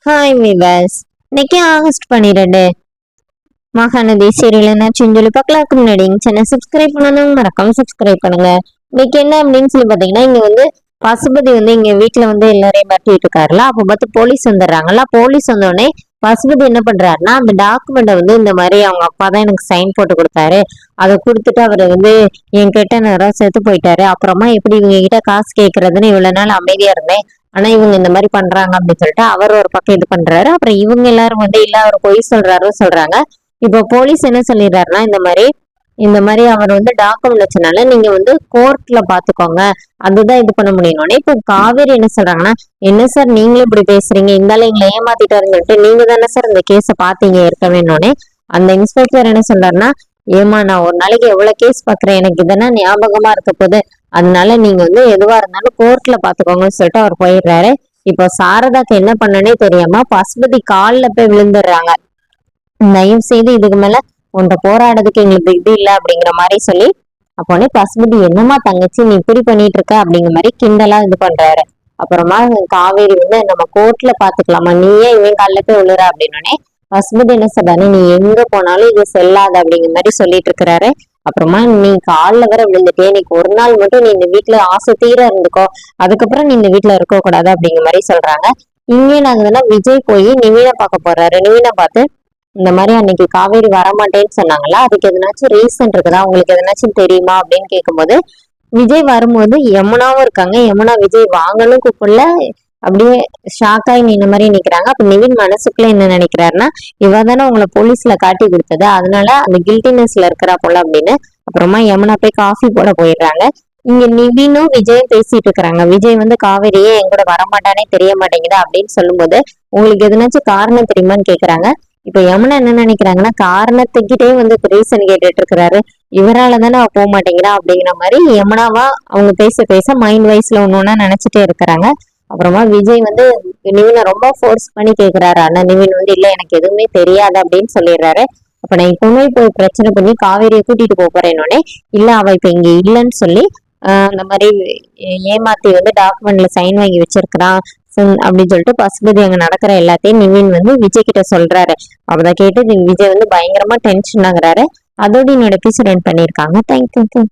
Hi விவாஸ். இன்னைக்கு August 12 Mahanadi serial என்னாச்சுன்னு சொல்லி பார்க்கலாக்கு முன்னாடி சேனல் சப்ஸ்கிரைப் பண்ணணும், மறக்காம சப்ஸ்கிரைப் பண்ணுங்க. இன்னைக்கு என்ன அப்படின்னு சொல்லி பாத்தீங்கன்னா, இங்க வந்து பசுபதி வந்து இங்க வீட்டுல வந்து எல்லாரையும் மாட்டிட்டு இருக்காருல. அப்ப பார்த்து போலீஸ் வந்துடுறாங்கல்ல. போலீஸ் வந்தோடனே பசுபதி என்ன பண்றாருன்னா, அந்த டாக்குமெண்ட்டை வந்து இந்த மாதிரி அவங்க அப்பா தான் எனக்கு சைன் போட்டு கொடுத்தாரு, அதை கொடுத்துட்டு அவர் வந்து என் கிட்ட நேரம் செத்து போயிட்டாரு. அப்புறமா எப்படி இவங்க கிட்ட காசு கேட்கறதுன்னு இவ்வளவு நாள் அமைதியா இருந்தேன், ஆனா இவங்க இந்த மாதிரி பண்றாங்க அப்படின்னு சொல்லிட்டு அவர் ஒரு பக்கம் இது பண்றாரு. அப்புறம் இவங்க எல்லாரும் வந்து இல்ல அவர் பொய் சொல்றாங்க. இப்போ போலீஸ் என்ன சொல்லிடுறாருன்னா, இந்த மாதிரி அவர் வந்து டாக்குமெண்ட் வச்சனால நீங்க வந்து கோர்ட்ல பாத்துக்கோங்க, அதுதான் இது பண்ண முடியும்னே. இப்போ காவேரி என்ன சொல்றாங்கன்னா, என்ன சார் நீங்களும் இப்படி பேசுறீங்க, இருந்தாலும் எங்களை ஏமாத்திட்டாருன்னு சொல்லிட்டு நீங்க தானே சார் இந்த கேஸை பாத்தீங்க இருக்கவேன்னே. அந்த இன்ஸ்பெக்டர் என்ன சொல்றாருன்னா, ஏமா நான் ஒரு நாளைக்கு எவ்வளவு கேஸ் பாக்குறேன், எனக்கு இதெல்லாம் ஞாபகமா இருக்க போது, அதனால நீங்க வந்து எதுவா இருந்தாலும் கோர்ட்ல பாத்துக்கோங்கன்னு சொல்லிட்டு அவர் போயிடுறாரு. இப்போ சாரதாக்கு என்ன பண்ணனே தெரியாம பசுபதி கால்ல போய் விழுந்துடுறாங்க. தயவு செய்து இதுக்கு மேல உன்ட போராடுறதுக்கு எங்களுக்கு இது இல்லை அப்படிங்கிற மாதிரி சொல்லி, அப்போனே பசுபதி என்னமா தங்கச்சி நீ இப்படி பண்ணிட்டு இருக்க அப்படிங்கிற மாதிரி கிண்டலா இது பண்றாரு. அப்புறமா காவேரி வந்து நம்ம கோர்ட்ல பாத்துக்கலாமா, நீயே இவன் காலில போய் விழுற அப்படின்னோடனே பசுபதி என்ன சொல்றாரு, நீ எங்க போனாலும் இது செல்லாது அப்படிங்கிற மாதிரி சொல்லிட்டு இருக்கிறாரு. அப்புறமா நீ காலில் வர விழுந்துட்டே, இன்னைக்கு ஒரு நாள் மட்டும் நீ இந்த வீட்டுல ஆசை தீர இருந்துக்கோ, அதுக்கப்புறம் நீ இந்த வீட்டுல இருக்க கூடாது அப்படிங்கிற மாதிரி சொல்றாங்க. இங்கே நாங்கன்னா விஜய் போய் நிவீனை பார்க்க போறாரு. நிவீனை பார்த்து இந்த மாதிரி அன்னைக்கு காவேரி வரமாட்டேன்னு சொன்னாங்களா, அதுக்கு எதனாச்சும் ரீசன் இருக்குதா, உங்களுக்கு எதனாச்சும் தெரியுமா அப்படின்னு கேட்கும்போது, விஜய் வரும்போது யமுனாவும் இருக்காங்க. யமுனா விஜய் வாங்கலும் கூப்பிடல, அப்படியே ஷாக்காய் நின்ன மாதிரி நிக்கிறாங்க. அப்ப நிவின் மனசுக்குள்ள என்ன நினைக்கிறாருன்னா, இவ தானே உங்களை போலீஸ்ல காட்டி கொடுத்தது, அதனால அந்த கில்ட்டினஸ்ல இருக்கிறா போல அப்படின்னு. அப்புறமா யமுனா போய் காஃபி போட போயிடுறாங்க. இங்க நிவினும் விஜயும் பேசிட்டு இருக்கிறாங்க. விஜய் வந்து காவேரியே என் கூட வரமாட்டானே தெரிய மாட்டேங்குதா அப்படின்னு சொல்லும்போது, உங்களுக்கு எதனாச்சும் காரணம் தெரியுமான்னு கேக்குறாங்க. இப்ப யமுனா என்ன நினைக்கிறாங்கன்னா, காரணத்துக்கிட்டே வந்து ரீசன் கேட்டுட்டு இருக்கிறாரு, இவரால தானே அவ போக மாட்டேங்கிறா அப்படிங்கிற மாதிரி யமுனாவா அவங்க பேச பேச மைண்ட் வைஸ்ல ஒன்னொன்னா நினைச்சிட்டே இருக்கிறாங்க. அப்புறமா விஜய் வந்து நிவினை ரொம்ப ஃபோர்ஸ் பண்ணி கேக்குறாரு. ஆனா நிவின் வந்து இல்ல எனக்கு எதுவுமே தெரியாது அப்படின்னு சொல்லிடுறாரு. அப்ப நான் இப்பவுமே போய் பிரச்சனை பண்ணி காவேரியை கூட்டிட்டு போறேன்னொடனே, இல்ல அவ இப்ப இங்க இல்லைன்னு சொல்லி அந்த மாதிரி ஏமாத்தி வந்து டாக்குமெண்ட்ல சைன் வாங்கி வச்சிருக்கிறான் அப்படின்னு சொல்லிட்டு பசுபதி அங்க நடக்கிற எல்லாத்தையும் நிவின் வந்து விஜய் கிட்ட சொல்றாரு. அவரை கேட்டு விஜய் வந்து பயங்கரமா டென்ஷன் ஆகுறாரு. அதோட என்னோட எபிசோட் எண்ட் பண்ணிருக்காங்க. தேங்க்யூ.